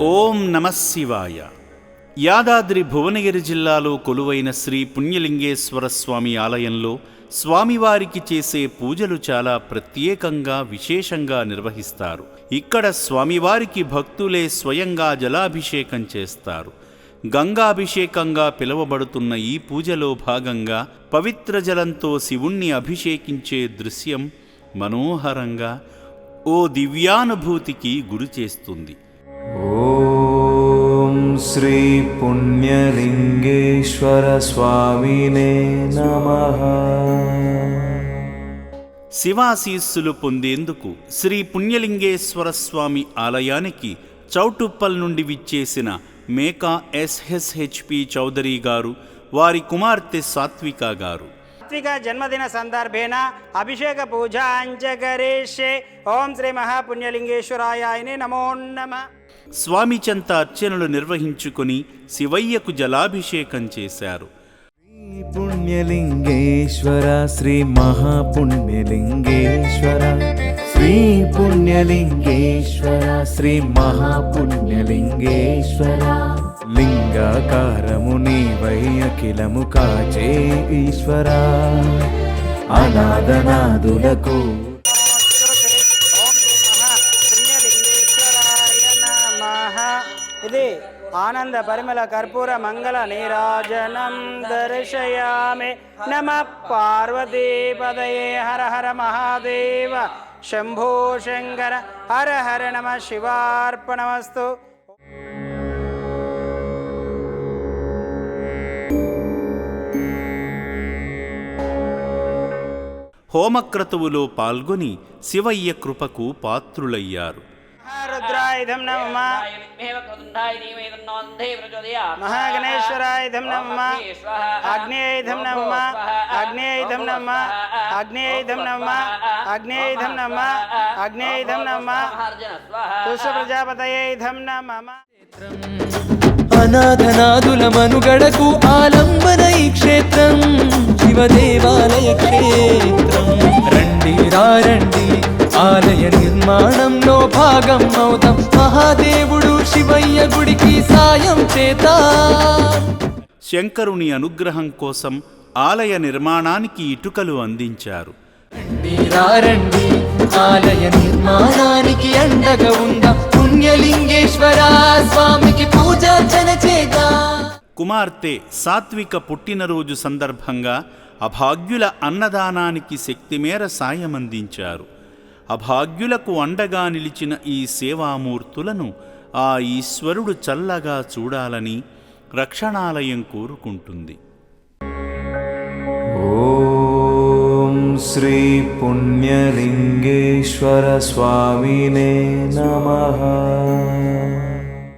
ఓం నమః శివాయ. యాదాద్రి భువనగిరి జిల్లాలో కొలువైన శ్రీ పుణ్యలింగేశ్వర స్వామి ఆలయంలో స్వామివారికి చేసే పూజలు చాలా ప్రత్యేకంగా విశేషంగా నిర్వహిస్తారు. ఇక్కడ స్వామివారికి భక్తులే స్వయంగా జలాభిషేకం చేస్తారు. గంగాభిషేకంగా పిలువబడుతున్న ఈ పూజలో భాగంగా పవిత్ర జలంతో శివుణ్ణి అభిషేకించే దృశ్యం మనోహరంగా ఓ దివ్యానుభూతికి గురి చేస్తుంది. ఓం శ్రీ పుణ్యలింగేశ్వర స్వామినే నమః. శివాశీస్సులు పొందేందుకు శ్రీ పుణ్యలింగేశ్వర స్వామి ఆలయానికి చౌటుప్పల్ నుండి విచ్చేసిన మేకా ఎస్ఎస్హెచ్పి చౌదరి గారు, వారి కుమార్తె సాత్విక గారు. సాత్విక జన్మదిన సందర్భేన అభిషేక పూజాంచ కరిష్యే. ఓం శ్రీ మహాపుణ్యలింగేశ్వరాయనే నమో నమః. స్వామి చెంత అర్చనలు నిర్వహించుకుని శివయ్యకు జలాభిషేకం చేశారు. శ్రీ పుణ్యలింగేశ్వర శ్రీ మహాపుణ్యలింగేశ్వర శ్రీ పుణ్యలింగేశ్వర శ్రీ మహాపుణ్యలింగేశ్వర లింగాకారము నీవై అఖిలము కాచే ఈశ్వర అనాథనాదులకు ఇది ఆనంద పరిమళ కర్పూర మంగళ నీరాజనం దర్శయామి. నమః పార్వతీపదయే. హర హర మహాదేవ శంభో శంకర. హర హర నమః శివార్పణమస్తు. హోమక్రతువులో పాల్గొని శివయ్య కృపకు పాత్రులయ్యారు. రుద్రాయుధం నమః. మహాగణేశ్వరాయుధం నమః. అగ్నేయుధం నమః. అగ్నేయుధం నమః. అగ్నేయుధం నమః. అగ్నేయుధం నమః. అగ్నేయుధం నమః. తుష్ట ప్రజాపతయేధం నమః. అనాథనాదుల మనుగడకు ఆలంబన ఈ క్షేత్రం శివదేవాలయ క్షేత్రం. రండి రండి ఆలయ నిర్మాణంలో భాగం అవుతాం. మహాదేవుడు శివయ్య గుడికి సాయం చేద్దాం. శంకరుని అనుగ్రహం కోసం ఆలయ నిర్మాణానికి ఇటుకలు అందించారు. రండి ఆలయ నిర్మాణానికి అండగా ఉందా. పుణ్యలింగేశ్వర స్వామికి పూజార్చన చేద్దాం. కుమార్తె సాత్విక పుట్టినరోజు సందర్భంగా అభాగ్యుల అన్నదానానికి శక్తిమేర సాయమందించారు. అభాగ్యులకు అండగా నిలిచిన ఈ సేవామూర్తులను ఆ ఈశ్వరుడు చల్లగా చూడాలని రక్షణాలయం కోరుకుంటుంది. ఓం శ్రీ పుణ్యలింగేశ్వర స్వామినే నమః.